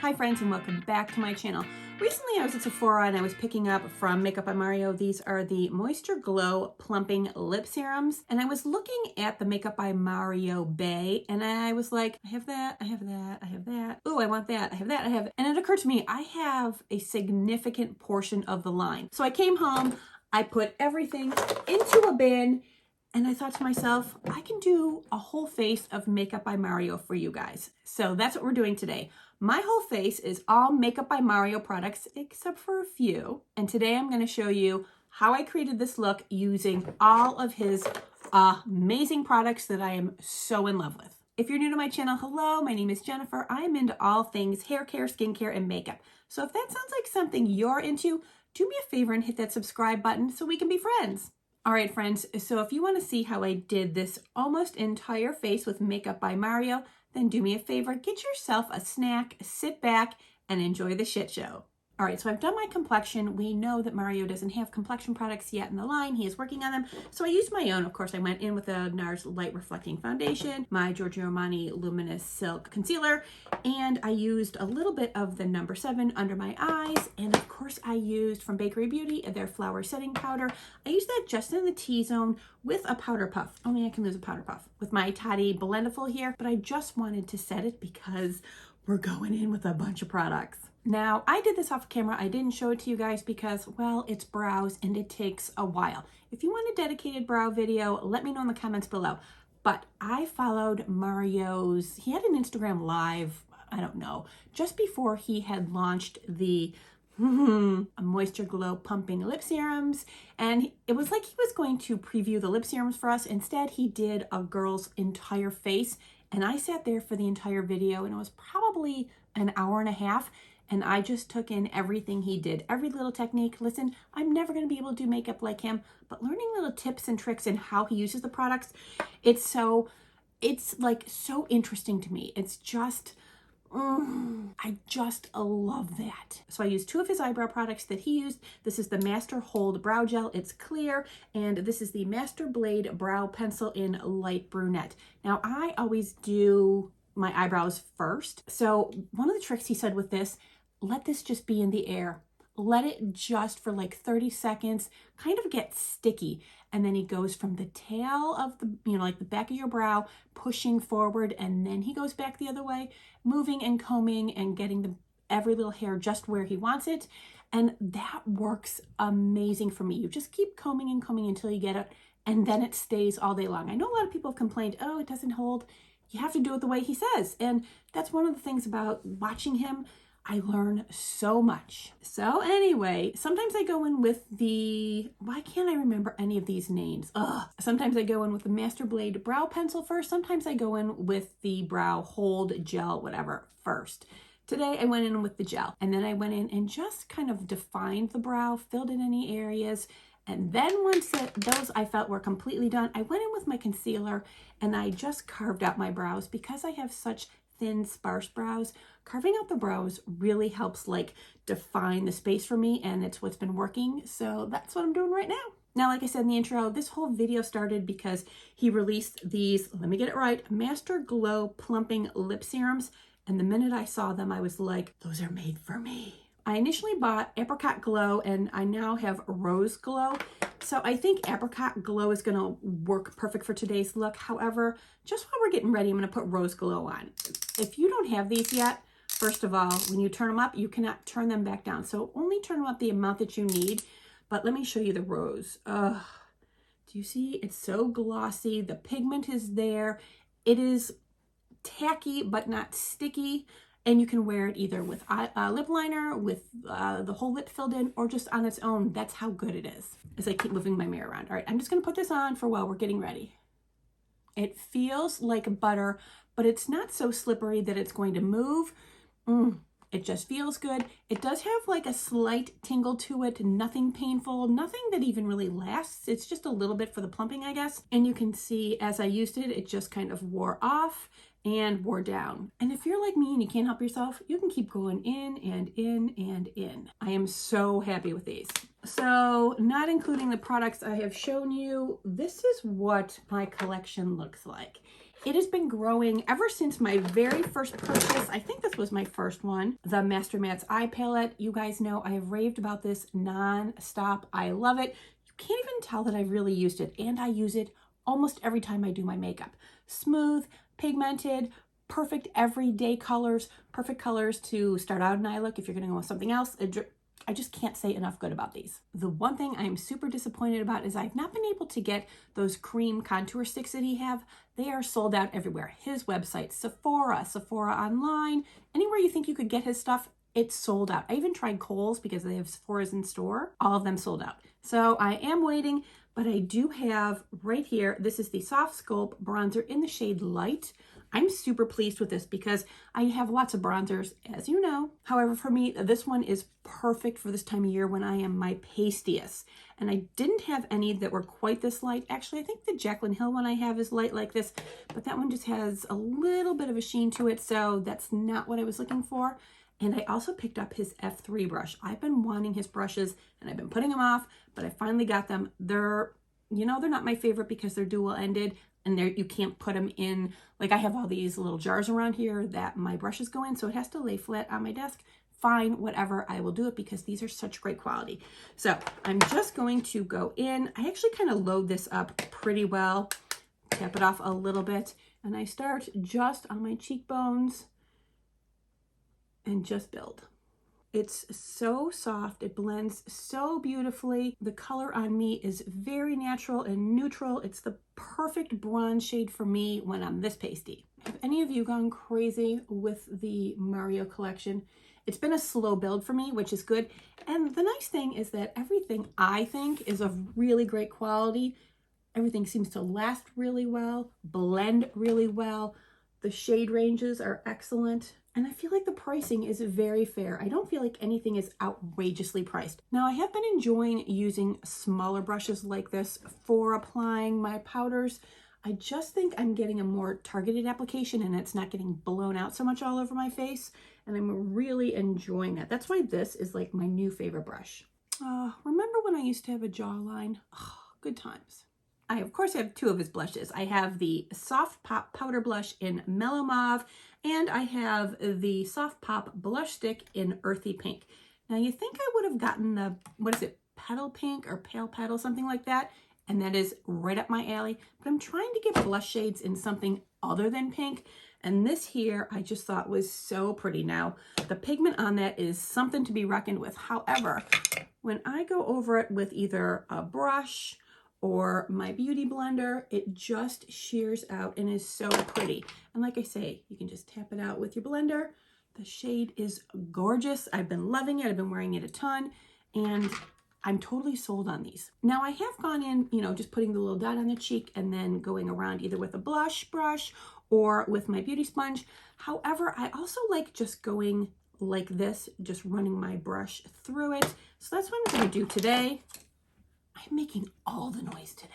Hi friends and welcome back to my channel. Recently I was at Sephora and I was picking up from Makeup by Mario. These are the MoistureGlow Plumping Lip Serums. And I was looking at the Makeup by Mario bay and I was like, I have that, I have that, I have that. Ooh, I want that, I have that, I have. And it occurred to me, I have a significant portion of the line. So I came home, I put everything into a bin, and I thought to myself, I can do a whole face of Makeup by Mario for you guys. So that's what we're doing today. My whole face is all Makeup by Mario products except for a few. And today I'm going to show you how I created this look using all of his amazing products that I am so in love with. If you're new to my channel, hello, my name is Jennifer. I am into all things hair care, skincare, and makeup. So if that sounds like something you're into, do me a favor and hit that subscribe button so we can be friends. All right, friends, so if you want to see how I did this almost entire face with Makeup by Mario, then do me a favor, get yourself a snack, sit back, and enjoy the shit show. All right, so I've done my complexion. We know that Mario doesn't have complexion products yet in the line. He is working on them. So I used my own. Of course, I went in with a NARS Light Reflecting Foundation, my Giorgio Armani Luminous Silk Concealer, and I used a little bit of the number 7 under my eyes. And of course, I used from Bakery Beauty their Flower Setting Powder. I used that just in the T-zone with a powder puff. Only I can lose a powder puff with my Toddy Blendable here, but I just wanted to set it because we're going in with a bunch of products. Now, I did this off camera. I didn't show it to you guys because, well, it's brows and it takes a while. If you want a dedicated brow video, let me know in the comments below. But I followed Mario's, he had an Instagram live, I don't know, just before he had launched the MoistureGlow Pumping Lip Serums. And it was like he was going to preview the lip serums for us. Instead, he did a girl's entire face. And I sat there for the entire video and it was probably an hour and a half. And I just took in everything he did, every little technique. Listen, I'm never going to be able to do makeup like him, but learning little tips and tricks and how he uses the products, it's like so interesting to me. It's just, I just love that. So I used 2 of his eyebrow products that he used. This is the Master Hold Brow Gel. It's clear. And this is the Master Blade Brow Pencil in Light Brunette. Now, I always do my eyebrows first. So one of the tricks he said with this, let this just be in the air. Let it just for like 30 seconds kind of get sticky. And then he goes from the tail of the, like the back of your brow, pushing forward. And then he goes back the other way, moving and combing and getting every little hair just where he wants it. And that works amazing for me. You just keep combing and combing until you get it. And then it stays all day long. I know a lot of people have complained, oh, it doesn't hold. You have to do it the way he says. And that's one of the things about watching him. I learn so much. So anyway, sometimes I go in with the, why can't I remember any of these names? Sometimes I go in with the Master Blade Brow Pencil first. Sometimes I go in with the Brow Hold Gel, whatever, first. Today I went in with the gel. And then I went in and just kind of defined the brow, filled in any areas. And then once those I felt were completely done, I went in with my concealer and I just carved out my brows. Because I have such thin, sparse brows, carving out the brows really helps like define the space for me, and it's what's been working. So that's what I'm doing right now. Now, like I said in the intro, this whole video started because he released these, let me get it right, MoistureGlow Plumping Lip Serums. And the minute I saw them, I was like, those are made for me. I initially bought Apricot Glow and I now have Rose Glow. So I think Apricot Glow is going to work perfect for today's look. However, just while we're getting ready, I'm going to put Rose Glow on. If you don't have these yet, first of all, when you turn them up, you cannot turn them back down. So only turn them up the amount that you need. But let me show you the Rose. Do you see? It's so glossy. The pigment is there. It is tacky, but not sticky. And you can wear it either with a lip liner, with the whole lip filled in, or just on its own. That's how good it is. As I keep moving my mirror around. All right, I'm just going to put this on for while we're getting ready. It feels like butter, but it's not so slippery that it's going to move. It just feels good. It does have like a slight tingle to it, nothing painful, nothing that even really lasts. It's just a little bit for the plumping, I guess. And you can see as I used it, it just kind of wore off and wore down. And if you're like me and you can't help yourself, you can keep going in and in and in. I am so happy with these. So not including the products I have shown you, this is what my collection looks like. It has been growing ever since my very first purchase. I think this was my first one, the Masterminds Eye Palette. You guys know I have raved about this non-stop. I love it. You can't even tell that I've really used it, and I use it almost every time I do my makeup. Smooth, pigmented, perfect everyday colors, perfect colors to start out an eye look if you're gonna go with something else. I just can't say enough good about these. The one thing I'm super disappointed about is I've not been able to get those cream contour sticks that he have. They are sold out everywhere. His website, Sephora online, anywhere you think you could get his stuff, it's sold out. I even tried Kohl's because they have Sephora's in store. All of them sold out. So I am waiting, but I do have right here, this is the Soft Sculpt bronzer in the shade Light. I'm super pleased with this because I have lots of bronzers, as you know. However, for me, this one is perfect for this time of year when I am my pastiest. And I didn't have any that were quite this light. Actually, I think the Jaclyn Hill one I have is light like this, but that one just has a little bit of a sheen to it, so that's not what I was looking for. And I also picked up his F3 brush. I've been wanting his brushes, and I've been putting them off, but I finally got them. They're not my favorite because they're dual-ended, and you can't put them in, like I have all these little jars around here that my brushes go in, so it has to lay flat on my desk. Fine, whatever, I will do it because these are such great quality. So I'm just going to go in. I actually kind of load this up pretty well, tap it off a little bit, and I start just on my cheekbones and just build. It's so soft, it blends so beautifully. The color on me is very natural and neutral. It's the perfect bronze shade for me when I'm this pasty. Have any of you gone crazy with the Mario collection? It's been a slow build for me, which is good. And the nice thing is that everything I think is of really great quality. Everything seems to last really well, blend really well. The shade ranges are excellent. And I feel like the pricing is very fair. I don't feel like anything is outrageously priced. Now, I have been enjoying using smaller brushes like this for applying my powders. I just think I'm getting a more targeted application and it's not getting blown out so much all over my face. And I'm really enjoying that. That's why this is like my new favorite brush. Remember when I used to have a jawline? Oh, good times. I, of course, have two of his blushes. I have the Soft Pop Powder Blush in Mellow Mauve, and I have the Soft Pop Blush Stick in Earthy Pink. Now, you think I would have gotten the, what is it, Petal Pink or Pale Petal, something like that, and that is right up my alley. But I'm trying to get blush shades in something other than pink, and this here I just thought was so pretty. Now, the pigment on that is something to be reckoned with. However, when I go over it with either a brush or my beauty blender, it just shears out and is so pretty. And like I say, you can just tap it out with your blender. The shade is gorgeous. I've been loving it. I've been wearing it a ton, and I'm totally sold on these. Now, I have gone in, just putting the little dot on the cheek and then going around either with a blush brush or with my beauty sponge. However, I also like just going like this, just running my brush through it. So that's what I'm gonna do today. I'm making all the noise today.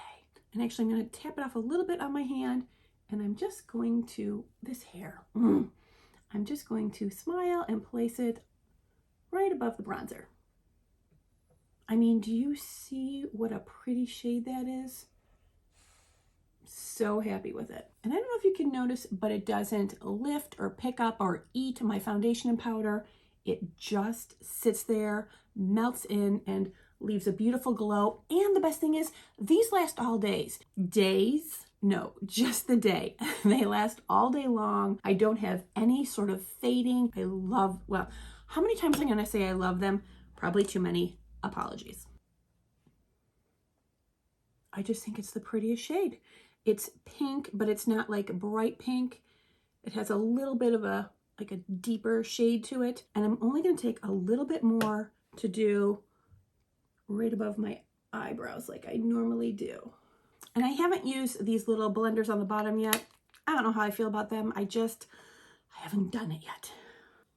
And actually, I'm going to tap it off a little bit on my hand, and I'm just going to, this hair, I'm just going to smile and place it right above the bronzer. I mean, do you see what a pretty shade that is? So happy with it. And I don't know if you can notice, but it doesn't lift or pick up or eat my foundation and powder. It just sits there, melts in, and leaves a beautiful glow. And the best thing is, these last all days. Days? No, just the day. They last all day long. I don't have any sort of fading. I love, well, how many times am I gonna say I love them? Probably too many. Apologies. I just think it's the prettiest shade. It's pink, but it's not like bright pink. It has a little bit of a deeper shade to it. And I'm only gonna take a little bit more to do right above my eyebrows like I normally do. And I haven't used these little blenders on the bottom yet. I don't know how I feel about them. I haven't done it yet.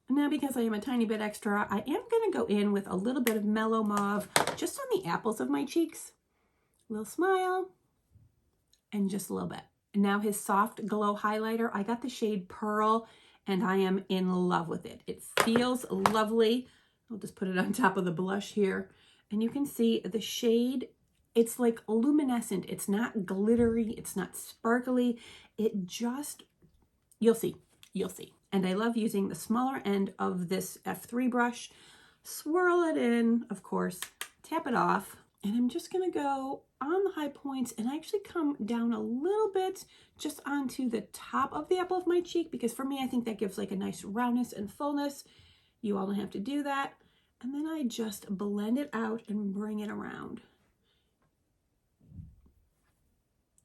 Now, because I am a tiny bit extra, I am gonna go in with a little bit of Mellow Mauve just on the apples of my cheeks. A little smile, and just a little bit. And now his Soft Glow highlighter, I got the shade Pearl, and I am in love with it. It feels lovely. I'll just put it on top of the blush here. And you can see the shade It's like luminescent. It's not glittery. It's not sparkly. It just, you'll see. You'll see. And I love using the smaller end of this F3 brush. Swirl it in, of course, tap it off. And I'm just going to go on the high points and actually come down a little bit just onto the top of the apple of my cheek, because for me, I think that gives like a nice roundness and fullness. You all don't have to do that. And then I just blend it out and bring it around.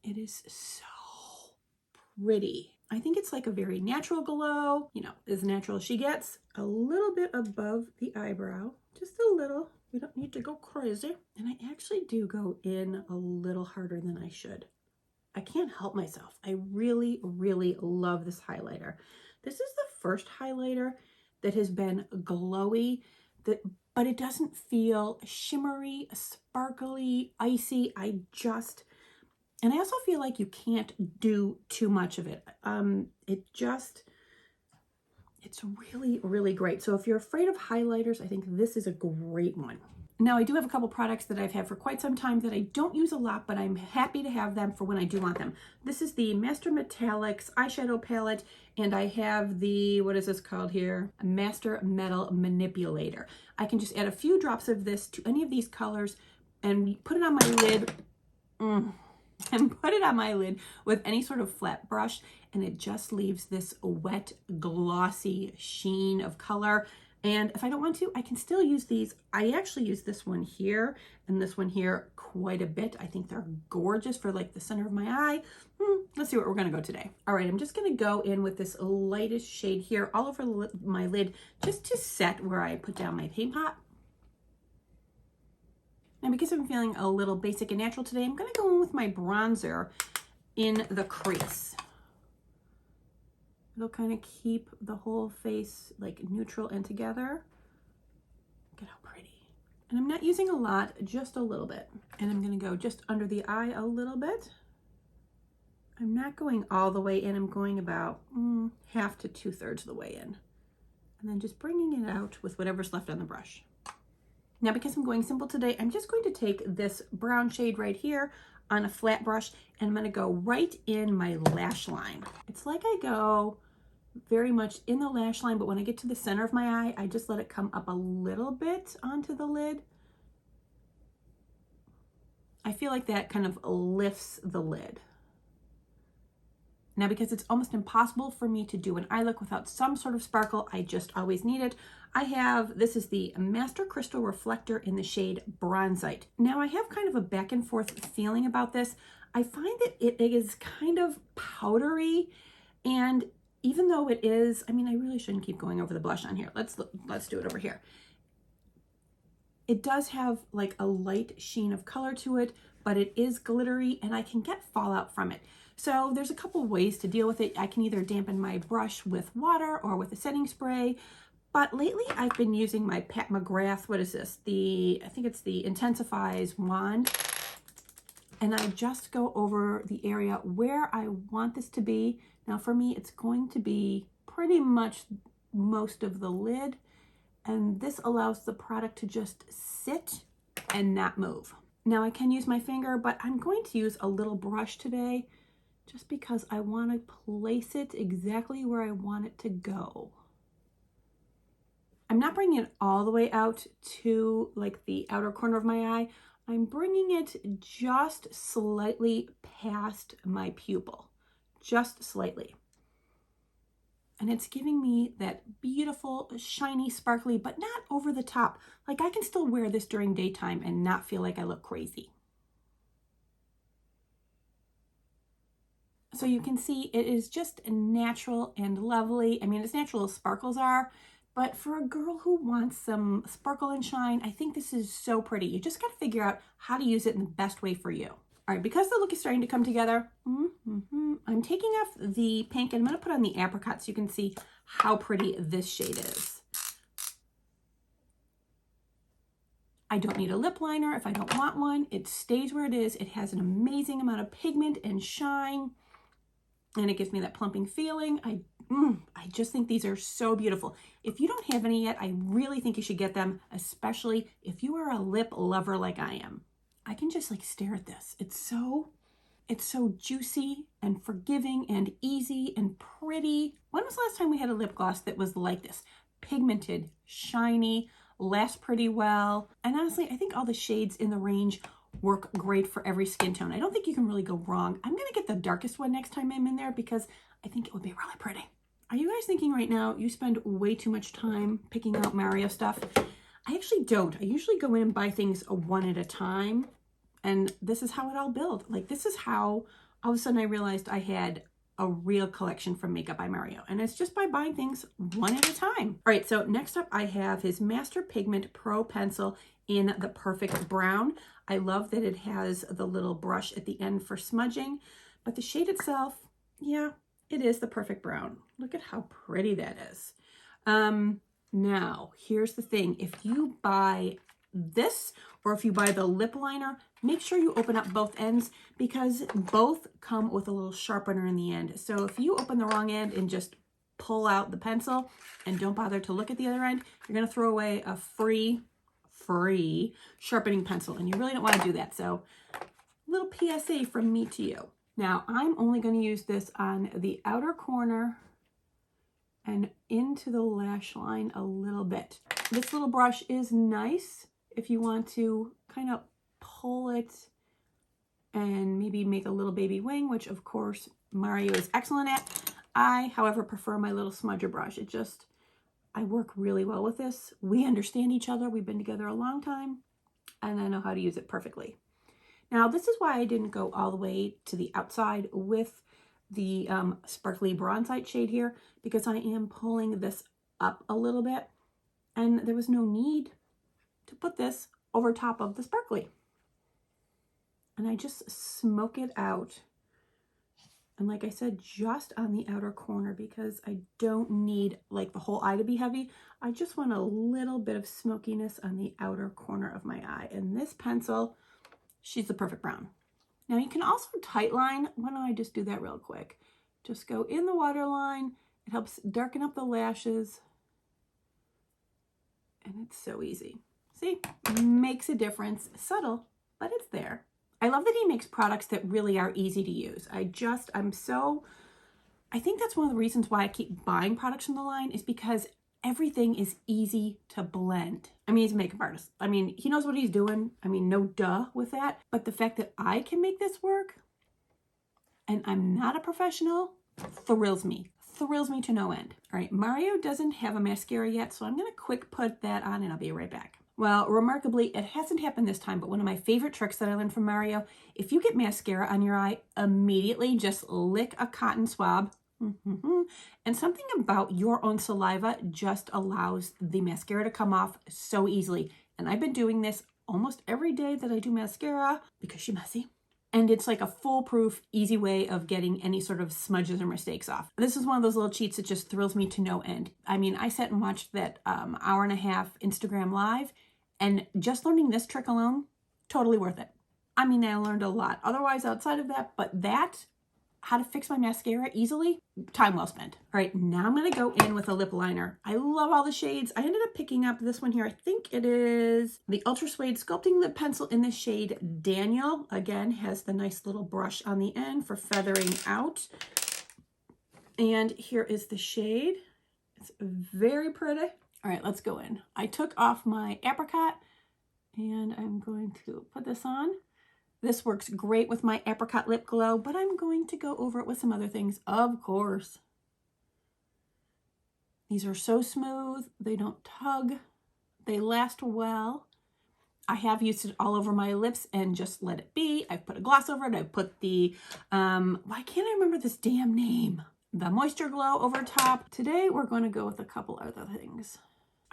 It is so pretty. I think it's like a very natural glow, you know, as natural as she gets. A little bit above the eyebrow, just a little. We don't need to go crazy. And I actually do go in a little harder than I should. I can't help myself. I really, really love this highlighter. This is the first highlighter that has been glowy, but it doesn't feel shimmery, sparkly, icy. And I also feel like you can't do too much of it. It's really, really great. So if you're afraid of highlighters, I think this is a great one. Now, I do have a couple products that I've had for quite some time that I don't use a lot, but I'm happy to have them for when I do want them. This is the Master Metallics Eyeshadow Palette, and I have the, what is this called here? A Master Metal Manipulator. I can just add a few drops of this to any of these colors and put it on my lid. And put it on my lid with any sort of flat brush, and it just leaves this wet, glossy sheen of color. And if I don't want to, I can still use these. I actually use this one here and this one here quite a bit. I think they're gorgeous for like the center of my eye. Let's see where we're gonna go today. All right, I'm just gonna go in with this lightest shade here all over my lid just to set where I put down my paint pot. Now, because I'm feeling a little basic and natural today, I'm going to go in with my bronzer in the crease. It'll kind of keep the whole face like neutral and together. Look at how pretty. And I'm not using a lot, just a little bit. And I'm going to go just under the eye a little bit. I'm not going all the way in. I'm going about half to 2/3 of the way in. And then just bringing it out with whatever's left on the brush. Now, because I'm going simple today, I'm just going to take this brown shade right here on a flat brush, and I'm going to go right in my lash line. It's like I go very much in the lash line, but when I get to the center of my eye, I just let it come up a little bit onto the lid. I feel like that kind of lifts the lid. Now, because it's almost impossible for me to do an eye look without some sort of sparkle, I just always need it. This is the Master Crystal Reflector in the shade Bronzite. Now, I have kind of a back and forth feeling about this. I find that it is kind of powdery, and even though it is, I mean, I really shouldn't keep going over the blush on here. Let's do it over here. It does have like a light sheen of color to it, but it is glittery, and I can get fallout from it. So there's a couple ways to deal with it. I can either dampen my brush with water or with a setting spray, but lately I've been using my Pat McGrath, what is this? I think it's the Intensifies wand, and I just go over the area where I want this to be. Now for me, it's going to be pretty much most of the lid, and this allows the product to just sit and not move. Now I can use my finger, but I'm going to use a little brush today just because I want to place it exactly where I want it to go. I'm not bringing it all the way out to like the outer corner of my eye. I'm bringing it just slightly past my pupil, just slightly. And it's giving me that beautiful, shiny, sparkly, but not over the top. Like I can still wear this during daytime and not feel like I look crazy. So you can see it is just natural and lovely. I mean, as natural as sparkles are, but for a girl who wants some sparkle and shine, I think this is so pretty. You just got to figure out how to use it in the best way for you. All right, because the look is starting to come together, I'm taking off the pink and I'm going to put on the apricot so you can see how pretty this shade is. I don't need a lip liner if I don't want one. It stays where it is. It has an amazing amount of pigment and shine, and it gives me that plumping feeling. I just think these are so beautiful. If you don't have any yet, I really think you should get them, especially if you are a lip lover like I am. I can just like stare at this. It's so juicy and forgiving and easy and pretty. When was the last time we had a lip gloss that was like this? Pigmented, shiny, lasts pretty well. And honestly, I think all the shades in the range work great for every skin tone. I don't think you can really go wrong. I'm gonna get the darkest one next time I'm in there because I think it would be really pretty. Are you guys thinking right now you spend way too much time picking out Mario stuff? I actually don't. I usually go in and buy things one at a time. And this is how it all built. Like, this is how all of a sudden I realized I had a real collection from Makeup by Mario. And it's just by buying things one at a time. All right, so next up I have his Master Pigment Pro Pencil in the Perfect Brown. I love that it has the little brush at the end for smudging. But the shade itself, yeah, it is the Perfect Brown. Look at how pretty that is. Now, here's the thing. If you buy this or if you buy the lip liner, make sure you open up both ends because both come with a little sharpener in the end. So if you open the wrong end and just pull out the pencil and don't bother to look at the other end, you're going to throw away a free sharpening pencil, and you really don't want to do that. So little PSA from me to you. Now, I'm only going to use this on the outer corner and into the lash line a little bit. This little brush is nice if you want to kind of pull it and maybe make a little baby wing, which of course Mario is excellent at. I, however, prefer my little smudger brush. I work really well with this. We understand each other. We've been together a long time and I know how to use it perfectly. Now, this is why I didn't go all the way to the outside with the sparkly bronzite shade here, because I am pulling this up a little bit and there was no need to put this over top of the sparkly. And I just smoke it out. And like I said, just on the outer corner because I don't need like the whole eye to be heavy. I just want a little bit of smokiness on the outer corner of my eye. And this pencil, she's the Perfect Brown. Now you can also tightline. Why don't I just do that real quick? Just go in the waterline. It helps darken up the lashes. And it's so easy. See, makes a difference. Subtle, but it's there. I love that he makes products that really are easy to use. I think that's one of the reasons why I keep buying products from the line is because everything is easy to blend. I mean, he's a makeup artist. I mean, he knows what he's doing. I mean, no duh with that. But the fact that I can make this work and I'm not a professional thrills me. Thrills me to no end. All right, Mario doesn't have a mascara yet, so I'm going to quick put that on and I'll be right back. Well, remarkably, it hasn't happened this time, but one of my favorite tricks that I learned from Mario, if you get mascara on your eye, immediately just lick a cotton swab. And something about your own saliva just allows the mascara to come off so easily. And I've been doing this almost every day that I do mascara because she's messy. And it's like a foolproof, easy way of getting any sort of smudges or mistakes off. This is one of those little cheats that just thrills me to no end. I mean, I sat and watched that hour and a half Instagram live, and just learning this trick alone, totally worth it. I mean, I learned a lot otherwise outside of that, but that, how to fix my mascara easily, time well spent. All right, now I'm gonna go in with a lip liner. I love all the shades. I ended up picking up this one here. I think it is the Ultra Suede Sculpting Lip Pencil in the shade Daniel. Again, has the nice little brush on the end for feathering out. And here is the shade. It's very pretty. All right, let's go in. I took off my apricot and I'm going to put this on. This works great with my apricot lip glow, but I'm going to go over it with some other things, of course. These are so smooth. They don't tug. They last well. I have used it all over my lips and just let it be. I've put a gloss over it. I put the, why can't I remember this damn name? The MoistureGlow over top. Today, we're going to go with a couple other things.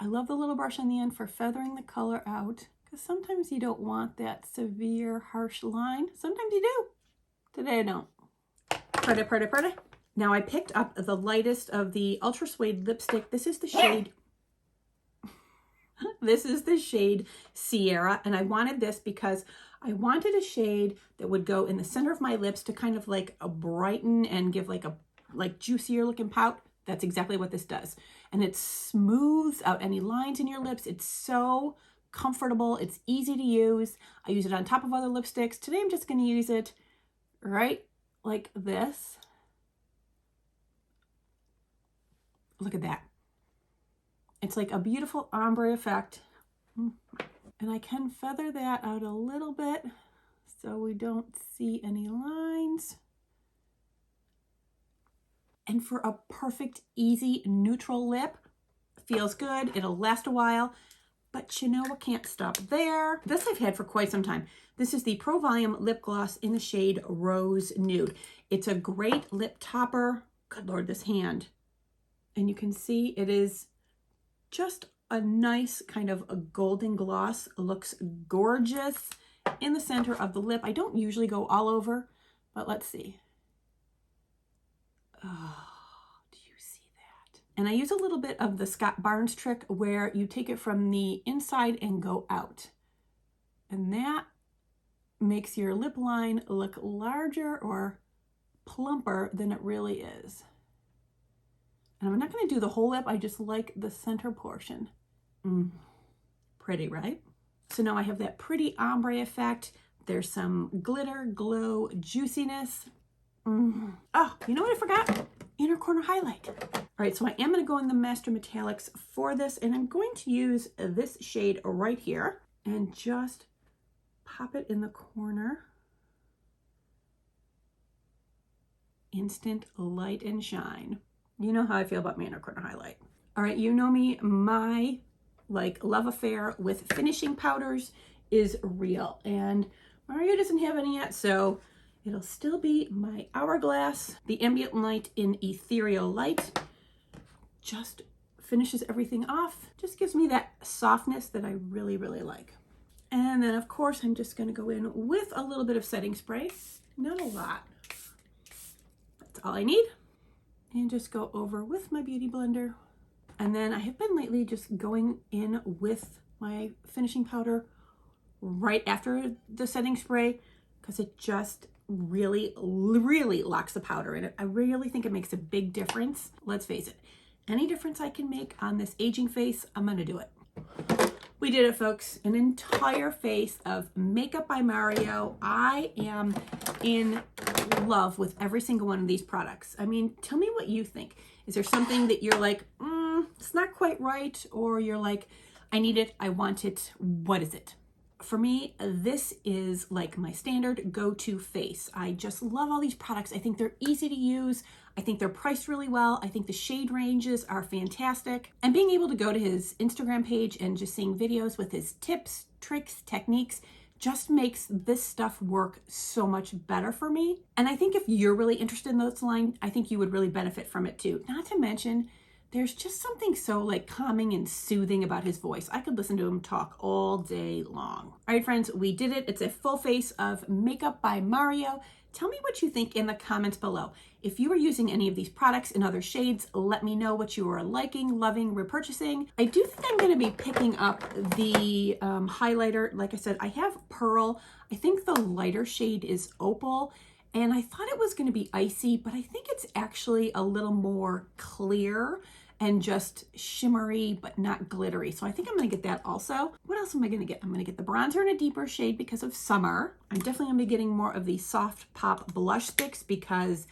I love the little brush on the end for feathering the color out. Because sometimes you don't want that severe, harsh line. Sometimes you do. Today I don't. Pretty, pretty, pretty. Now I picked up the lightest of the Ultra Suede lipstick. This is the shade... This is the shade Sierra. And I wanted this because I wanted a shade that would go in the center of my lips to kind of like a brighten and give like a juicier looking pout. That's exactly what this does. And it smooths out any lines in your lips. It's so comfortable. It's easy to use. I use it on top of other lipsticks. Today I'm just going to use it right like this. Look at that. It's like a beautiful ombre effect. And I can feather that out a little bit so we don't see any lines. And for a perfect, easy, neutral lip, feels good. It'll last a while. But you know what, can't stop there. This I've had for quite some time. This is the Pro Volume Lip Gloss in the shade Rose Nude. It's a great lip topper. Good Lord, this hand. And you can see it is just a nice kind of a golden gloss. It looks gorgeous in the center of the lip. I don't usually go all over, but let's see. Oh, do you see that? And I use a little bit of the Scott Barnes trick where you take it from the inside and go out. And that makes your lip line look larger or plumper than it really is. And I'm not going to do the whole lip. I just like the center portion. Pretty, right? So now I have that pretty ombre effect. There's some glitter, glow, juiciness. Oh, you know what I forgot? Inner corner highlight. All right, so I am going to go in the Master Metallics for this, and I'm going to use this shade right here and just pop it in the corner. Instant light and shine. You know how I feel about my inner corner highlight. All right, you know me, my love affair with finishing powders is real, and Mario doesn't have any yet, so it'll still be my Hourglass. The Ambient Light in Ethereal Light just finishes everything off. Just gives me that softness that I really, really like. And then of course, I'm just gonna go in with a little bit of setting spray. Not a lot. That's all I need. And just go over with my beauty blender. And then I have been lately just going in with my finishing powder right after the setting spray because it just really locks the powder in it. I really think it makes a big difference. Let's face it, any difference I can make on this aging face, I'm gonna do it. We did it, folks. An entire face of Makeup by Mario. I am in love with every single one of these products. I mean, tell me what you think. Is there something that you're like, it's not quite right, or you're like, I need it, I want it, what is it? For me, this is like my standard go-to face. I just love all these products. I think they're easy to use. I think they're priced really well. I think the shade ranges are fantastic. And being able to go to his Instagram page and just seeing videos with his tips, tricks, techniques, just makes this stuff work so much better for me. And I think if you're really interested in this line, I think you would really benefit from it too. Not to mention, there's just something so calming and soothing about his voice. I could listen to him talk all day long. All right, friends, we did it. It's a full face of Makeup by Mario. Tell me what you think in the comments below. If you are using any of these products in other shades, let me know what you are liking, loving, repurchasing. I do think I'm going to be picking up the highlighter. Like I said, I have Pearl. I think the lighter shade is Opal. And I thought it was going to be icy, but I think it's actually a little more clear and just shimmery, but not glittery. So I think I'm going to get that also. What else am I going to get? I'm going to get the bronzer in a deeper shade because of summer. I'm definitely going to be getting more of the Soft Pop blush sticks because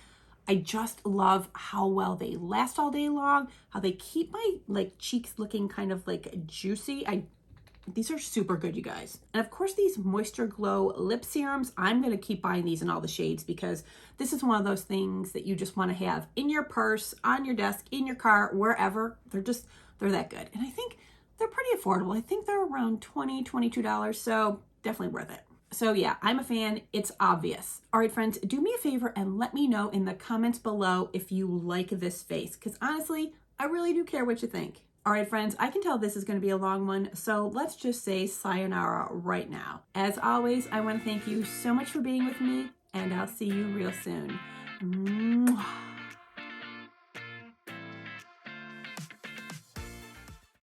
I just love how well they last all day long, how they keep my cheeks looking kind of juicy. These are super good, you guys. And of course, these MoistureGlow lip serums, I'm going to keep buying these in all the shades because this is one of those things that you just want to have in your purse, on your desk, in your car, wherever. They're that good. And I think they're pretty affordable. I think they're around $20, $22, so definitely worth it. So yeah, I'm a fan. It's obvious. All right, friends, do me a favor and let me know in the comments below if you like this face, because honestly, I really do care what you think. All right, friends, I can tell this is going to be a long one, so let's just say sayonara right now. As always, I want to thank you so much for being with me, and I'll see you real soon. Mwah.